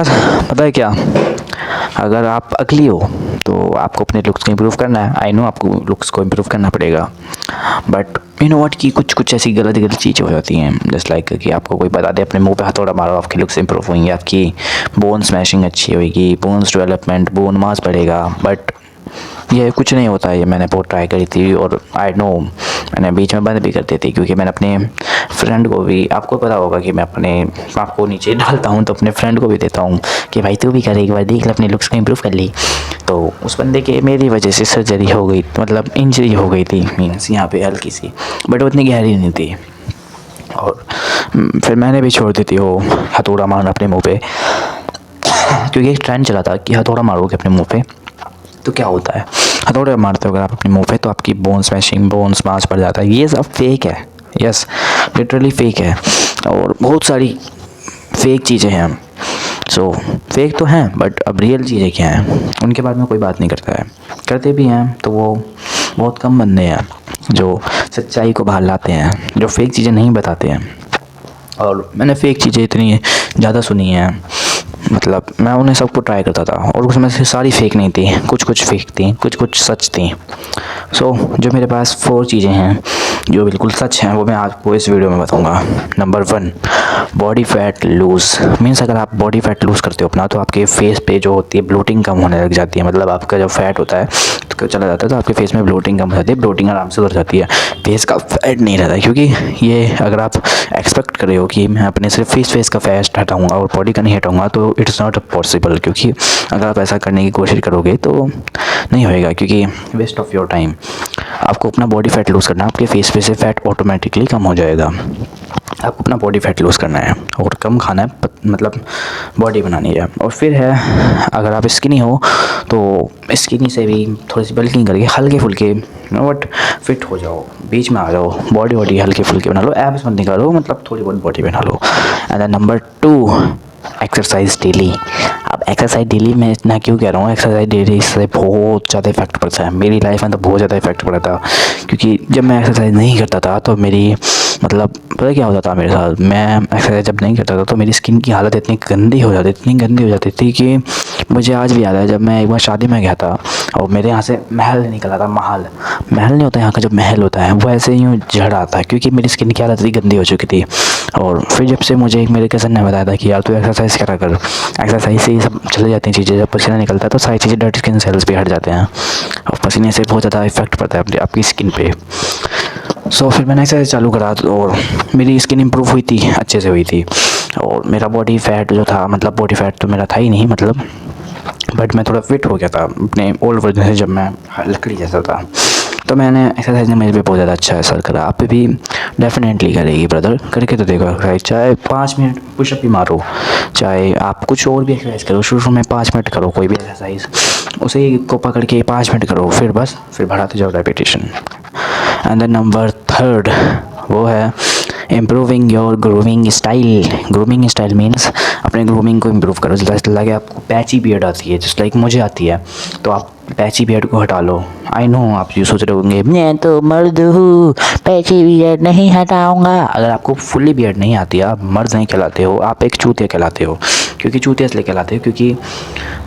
पता है क्या, अगर आप अगली हो तो आपको अपने लुक्स को इम्प्रूव करना है। आई नो आपको लुक्स को इम्प्रूव करना पड़ेगा, बट यू नो व्हाट की कुछ कुछ ऐसी गलत गलत चीज़ें हो जाती हैं। जस्ट लाइक कि आपको कोई बता दे अपने मुंह पे हथौड़ा मारो, आपकी लुक्स इम्प्रूव होंगी, आपकी बोन स्मैशिंग अच्छी होगी, बोन्स डेवलपमेंट, बोन मास बढ़ेगा। बट ये कुछ नहीं होता है। ये मैंने बहुत ट्राई करी थी और आई नो मैंने बीच में बंद भी कर दी थी, क्योंकि मैंने अपने फ्रेंड को भी, आपको पता होगा कि मैं अपने आपको नीचे डालता हूँ तो अपने फ्रेंड को भी देता हूँ कि भाई तू भी कर, एक बार देख ले, अपने लुक्स को इम्प्रूव कर ली। तो उस बंदे के मेरी वजह से सर्जरी हो गई, मतलब इंजरी हो गई थी, मीन्स यहाँ पे हल्की सी, बट उतनी गहरी नहीं थी। और फिर मैंने भी छोड़ दी थी वो हथौड़ा मारना अपने मुँह पे, क्योंकि एक ट्रेंड चला था कि हथौड़ा मारोगे अपने मुँह पे तो क्या होता है। हथौड़े मारते हो अगर आप अपने मुंह पे तो आपकी बोन स्मैशिंग, बोन्स मास बढ़ जाता है। ये सब फेक है, यस लिटरली फेक है। और बहुत सारी फेक चीज़ें हैं। सो फेक तो हैं, बट अब रियल चीज़ें क्या हैं उनके बारे में कोई बात नहीं करता है। करते भी हैं तो वो बहुत कम बंदे हैं जो सच्चाई को बाहर लाते हैं, जो फेक चीज़ें नहीं बताते हैं। और मैंने फेक चीज़ें इतनी ज़्यादा सुनी हैं, मतलब मैं उन्हें सबको ट्राई करता था और उसमें से सारी फेक नहीं थी, कुछ कुछ फेक थी, कुछ कुछ सच थी। सो जो मेरे पास 4 चीज़ें हैं जो बिल्कुल सच हैं वो मैं आपको इस वीडियो में बताऊंगा। Number 1, body fat lose. Means अगर आप बॉडी फैट लूज़ करते हो अपना तो आपके फेस पे जो होती है ब्लोटिंग कम होने लग जाती है। मतलब आपका जो फैट होता है तो चला जाता है तो आपके फेस में ब्लोटिंग कम हो जाती है, ब्लोटिंग आराम से उतर जाती है, फेस का फैट नहीं रहता है। क्योंकि ये अगर आप एक्सपेक्ट कर रहे हो कि मैं अपने सिर्फ फेस का फैट हटाऊँगा और बॉडी का नहीं हटाऊँगा तो इट्स नॉट पॉसिबल। क्योंकि अगर आप ऐसा करने की कोशिश करोगे तो नहीं होएगा, क्योंकि वेस्ट ऑफ योर टाइम। आपको अपना बॉडी फैट लूज़ करना है, आपके फेस पे से फैट ऑटोमेटिकली कम हो जाएगा। आपको अपना बॉडी फैट लूज़ करना है और कम खाना है, मतलब बॉडी बनानी है। और फिर है अगर आप स्किनी हो तो स्किनी से भी थोड़ी सी बल्किंग करके हल्के फुल्के बट फिट हो जाओ, बीच में आ जाओ, बॉडी हल्के फुल्के बना लो, एब्स मत निकालो, मतलब थोड़ी बहुत बॉडी बना लो। And then number 2, exercise daily. अब एक्सरसाइज डेली मैं इतना क्यों कह रहा हूँ, एक्सरसाइज डेली से बहुत ज़्यादा इफेक्ट पड़ता है। मेरी लाइफ में तो बहुत ज़्यादा इफेक्ट पड़ा था, क्योंकि जब मैं एक्सरसाइज नहीं करता था तो मेरी मतलब पता क्या होता था मेरे साथ। मैं एक्सरसाइज जब नहीं करता था तो मेरी स्किन की हालत इतनी गंदी हो जाती थी कि मुझे आज भी याद है जब मैं एक बार शादी में गया था और मेरे यहाँ से महल निकला था। महल नहीं होता यहाँ का, जो महल होता है वो ऐसे यूँ झड़ आता है, क्योंकि मेरी स्किन की हालत इतनी गंदी हो चुकी थी। और फिर जब से मुझे एक मेरे कज़न ने बताया था कि यार तू एक्सरसाइज करा कर, एक्सरसाइज से ही सब चले जाती हैं चीज़ें। जब पसीना निकलता है तो सारी चीज़ें, डेड स्किन सेल्स भी हट जाते हैं और पसीने से बहुत ज़्यादा इफेक्ट पड़ता है आपकी स्किन पे। सो फिर मैंने एक्सरसाइज चालू करा और मेरी स्किन इम्प्रूव हुई थी, अच्छे से हुई थी। और मेरा बॉडी फैट जो था, मतलब बॉडी फैट तो मेरा था ही नहीं मतलब, बट मैं थोड़ा फिट हो गया था अपने ओल्ड वर्जन से जब मैं लकड़ी जैसा था। तो मैंने एक्सरसाइज ने मेरे पे बहुत ज़्यादा अच्छा असर करा। आप पे भी डेफिनेटली करेगी ब्रदर, करके तो देखो एक्सरसाइज। चाहे 5 मिनट पुशअप ही मारो, चाहे आप कुछ और भी एक्सरसाइज करो, शुरू में 5 मिनट करो कोई भी एक्सरसाइज, उसे को पकड़ के 5 मिनट करो, फिर बढ़ाते जाओ रेपिटेशन। एंड देन नंबर 3 वो है improving your grooming style. Grooming style means अपने ग्रूमिंग को इम्प्रूव करो। जैसे लगे आपको पैची बियर्ड आती है, जस्ट लाइक मुझे आती है, तो आप पैची बियर्ड को हटा लो। आई नो आप ये सोच रहे होंगे मैं तो मर्द हूँ, पैची बियर्ड नहीं हटाऊंगा। अगर आपको फुल्ली बियर्ड नहीं आती, आप मर्द नहीं कहलाते हो, आप एक चूतिया कहलाते हो। क्योंकि चूतिया इसलिए कहलाते हो क्योंकि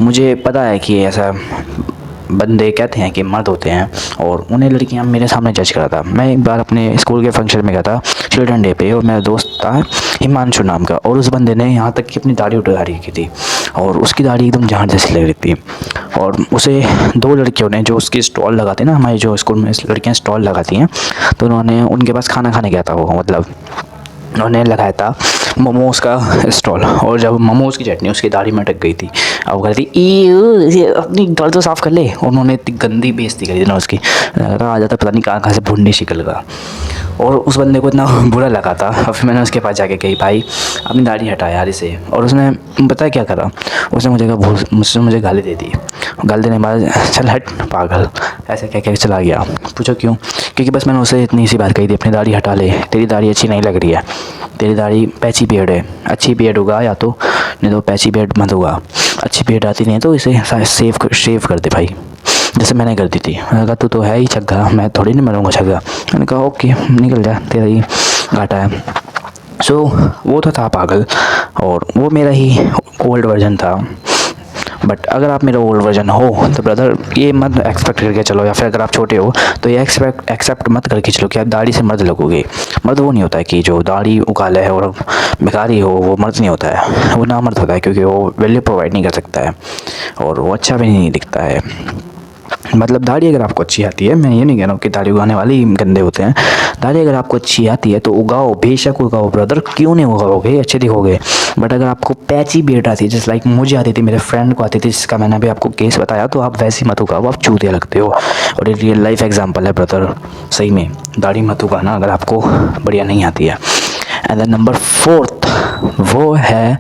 मुझे पता है कि ऐसा बंदे कहते हैं कि मर्द होते हैं और उन्हें लड़कियां मेरे सामने जज करा था। मैं एक बार अपने स्कूल के फंक्शन में गया था चिल्ड्रन डे पे, और मेरा दोस्त था हिमांशु नाम का, और उस बंदे ने यहाँ तक कि अपनी दाढ़ी उठा रखी थी और उसकी दाढ़ी एकदम झाड़ जैसी लग रही थी। और उसे 2 लड़कियों ने जो उसकी स्टॉल लगाते हैं ना, हमारे जो स्कूल में लड़कियाँ स्टॉल लगाती हैं, तो उन्होंने उनके पास खाना खाने गया था वो, मतलब उन्होंने लगाया था मोमोज़ का स्टॉल, और जब मोमोज़ की चटनी उसकी दाढ़ी में अटक गई थी। अब वो कहती अपनी दाढ़ी तो साफ़ कर ले। उन्होंने इतनी गंदी बेइज्जती करी थी ना उसकी, लगा आ जाता पता नहीं कहाँ से भुंडी शिकल का। और उस बंदे को इतना बुरा लगा था। और फिर मैंने उसके पास जाके कही भाई अपनी दाढ़ी हटा यार इसे। और उसने पता है क्या करा, उसने मुझे गाली दे दी। गाली देने के बाद चल हट पागल ऐसे कह के चला गया। पूछो क्यों? क्योंकि बस मैंने उसे इतनी सी बात कही थी अपनी दाढ़ी हटा ले, तेरी दाढ़ी अच्छी नहीं लग रही है, तेरी दाढ़ी पैची बियर्ड है, अच्छी बियर्ड होगा या तो, नहीं तो पैची बियर्ड मत होगा। अच्छी बियर्ड आती नहीं है तो इसे शेव कर दे भाई, जैसे मैंने कर दी थी। मैंने कहा तू तो है ही छग्गा, मैं थोड़ी नहीं मरूंगा छग्गा। मैंने कहा ओके निकल जा, तेरा ही घाटा है। सो वो तो था पागल, और वो मेरा ही ओल्ड वर्जन था। बट अगर आप मेरा ओल्ड वर्जन हो तो ब्रदर ये मत एक्सपेक्ट करके चलो, या फिर अगर आप छोटे हो तो ये एक्सेप्ट मत करके चलो कि आप दाढ़ी से मर्द लगोगे। मर्द वो नहीं होता है कि जो दाढ़ी उगाला है और भिखारी हो, वो मर्द नहीं होता है, वो नामर्द होता है, क्योंकि वो वैल्यू प्रोवाइड नहीं कर सकता है और वो अच्छा भी नहीं दिखता है। मतलब दाढ़ी अगर आपको अच्छी आती है, मैं ये नहीं कह रहा हूँ कि दाढ़ी उगाने वाले ही गंदे होते हैं। दाढ़ी अगर आपको अच्छी आती है तो उगाओ, बेशक उगाओ ब्रदर, क्यों नहीं उगाओगे, अच्छे दिखोगे। बट अगर आपको पैची बियर्ड आती है, जैसे लाइक मुझे आती थी, मेरे फ्रेंड को आती थी, जिसका मैंने अभी आपको केस बताया, तो आप वैसी मत उगाओ, आप चूतिया लगते हो। और ये रियल लाइफ एग्जाम्पल है ब्रदर, सही में दाढ़ी मत उगाना अगर आपको बढ़िया नहीं आती है। एंड देन नंबर 4 वो है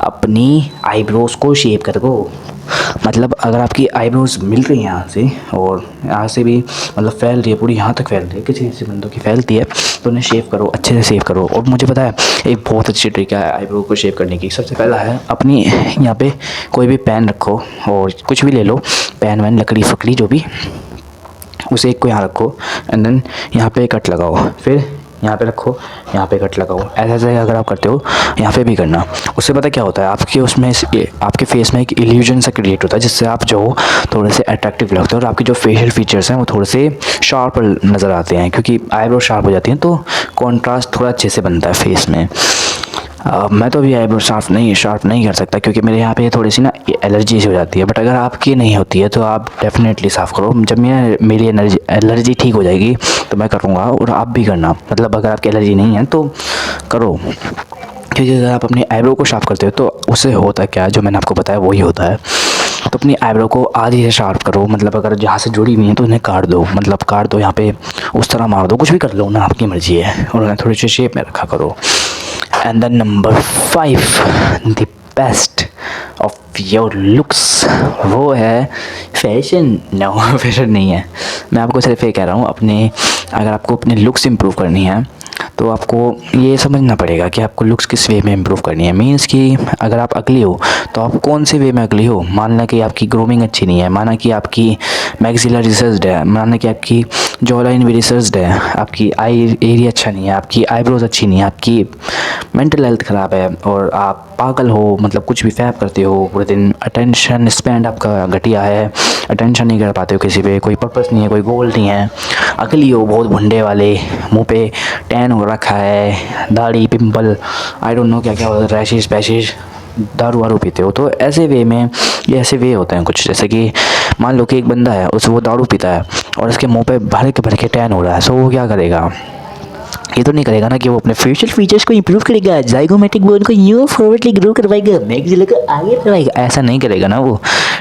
अपनी आईब्रोज को शेप कर दो। मतलब अगर आपकी आईब्रोज मिल रही हैं यहाँ से, और यहाँ से भी मतलब फैल रही है, पूरी यहाँ तक फैल रही है, किसी किसी बंदों की फैलती है, तो उन्हें शेव करो, अच्छे से शेव करो। और मुझे पता है एक बहुत अच्छी ट्रिक है आईब्रो को शेव करने की। सबसे पहला है अपनी यहाँ पे कोई भी पेन रखो, और कुछ भी ले लो, पेन वैन लकड़ी फकड़ी जो भी, उसे एक को यहाँ रखो, एंड देन यहाँ पे कट लगाओ, फिर यहाँ पे रखो, यहाँ पे कट लगाओ। ऐसे ऐसे अगर आप करते हो यहाँ पे भी करना। उससे पता क्या होता है, आपके उसमें आपके फेस में एक इल्यूजन सा क्रिएट होता है, जिससे आप जो थोड़े से अट्रैक्टिव लगते हो, और आपके जो फेशियल फीचर्स हैं वो थोड़े से शार्प नज़र आते हैं, क्योंकि आईब्रो शार्प हो जाती हैं तो कॉन्ट्रास्ट थोड़ा अच्छे से बनता है फेस में। मैं तो अभी आईब्रो शार्प नहीं कर सकता, क्योंकि मेरे यहाँ पे थोड़ी सी ना एलर्जी हो जाती है। बट अगर आपकी नहीं होती है तो आप डेफिनेटली साफ़ करो। जब मेरी एलर्जी ठीक हो जाएगी तो मैं करूँगा, और आप भी करना। मतलब अगर आपकी एलर्जी नहीं है तो करो, क्योंकि अगर आप अपनी आईब्रो को शार्प करते हो तो उससे होता क्या है, जो मैंने आपको बताया वही होता है। तो अपनी आईब्रो को आधी से शार्प करो, मतलब अगर जहाँ से जुड़ी हुई है तो उन्हें काट दो, मतलब काट दो, यहाँ पे उस तरह मार दो, कुछ भी कर लो ना, आपकी मर्जी है, और उन्हें थोड़ी सी शेप में रखा करो। And then number 5 the best of your looks, वो है फैशन। नो फैशन नहीं है, मैं आपको सिर्फ ये कह रहा हूँ, अपने अगर आपको अपने लुक्स इंप्रूव करनी है तो आपको ये समझना पड़ेगा कि आपको लुक्स किस वे में इंप्रूव करनी है। मीन्स कि अगर आप अगली हो तो आप कौन से वे में अगली हो। मानना कि आपकी ग्रूमिंग अच्छी नहीं है, माना कि आपकी मैक्सिलर रिसर्च्ड है, माना कि आपकी जॉ लाइन भी रिसर्च्ड है, आपकी आई एरिया अच्छा नहीं है, आपकी आईब्रोज अच्छी नहीं है, आपकी मेंटल हेल्थ ख़राब है, और आप पागल हो, मतलब कुछ भी फैब करते हो पूरे दिन, अटेंशन स्पैन आपका घटिया है, अटेंशन नहीं कर पाते हो किसी पे, कोई पर्पस नहीं है, कोई गोल नहीं है, अगली हो, बहुत भुंडे वाले, मुंह पे टैन हो रखा है, दाढ़ी पिंपल, आई डोंट नो क्या क्या होता है, रैशेज पैशेज, दारू वारू पीते हो, तो ऐसे वे में ये ऐसे वे होते हैं कुछ। जैसे कि मान लो कि एक बंदा है, वो दारू पीता है और उसके मुंह पे भर के टैन हो रहा है, सो वो क्या करेगा, ये तो नहीं करेगा ना कि वो अपने फेशियल फीचर्स को इंप्रूव करेगा, जाइगोमेटिक बोन को यूं फॉरवर्डली ग्रो करवाएगा, मैक्सिलर को आगे बढ़ाएगा, ऐसा नहीं करेगा ना, वो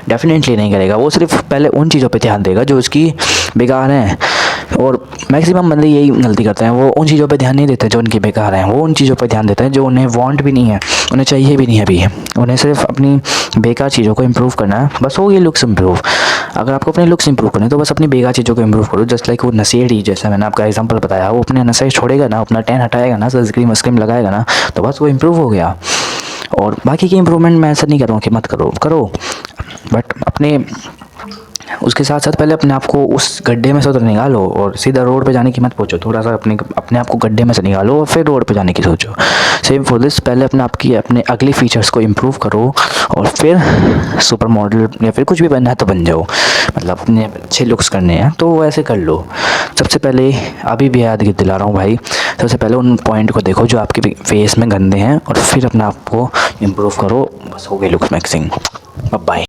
डेफिनेटली नहीं करेगा। वो सिर्फ पहले उन चीज़ों पे ध्यान देगा जो उसकी बेकार हैं, और मैक्सिमम बंदे यही गलती करते हैं, वो उन चीज़ों पे ध्यान नहीं देते जो उनकी बेकार हैं, वो उन चीज़ों पे ध्यान देते हैं जो उन्हें वांट भी नहीं है, उन्हें चाहिए भी नहीं है अभी, उन्हें सिर्फ अपनी बेकार चीज़ों को इंप्रूव करना है, बस हो गई लुक्स इंप्रूव। अगर आपको अपने लुक्स इंप्रूव करने तो बस अपनी बेकार चीज़ों को इंप्रूव करो। जस्ट लाइक वो नशेड़ी, जैसा मैंने आपका एग्जांपल बताया, वो अपने नशे छोड़ेगा ना, अपना टैन हटाएगा ना, सनस्क्रीन वस्क्रीन लगाएगा ना, तो बस वो इंप्रूव हो गया। और बाकी की इंप्रूवमेंट मैं ऐसा नहीं कर रहा हूँ कि मत करो, बट अपने उसके साथ साथ पहले अपने आप को उस गड्ढे में से उधर निकालो, और सीधा रोड पे जाने की मत सोचो, थोड़ा सा अपने आप को गड्ढे में से निकालो और फिर रोड पे जाने की सोचो। सेम फॉर दिस, पहले अपने अगली फीचर्स को इम्प्रूव करो, और फिर सुपर मॉडल या फिर कुछ भी बनना है तो बन जाओ। मतलब अपने अच्छे लुक्स करने हैं तो वैसे कर लो। सबसे पहले अभी भी याद दिला रहा हूँ भाई, सबसे पहले उन पॉइंट को देखो जो आपके फेस में गंदे हैं, और फिर अपने आप को इम्प्रूव करो, बस हो गई लुक्स मैक्सिंग। बाय।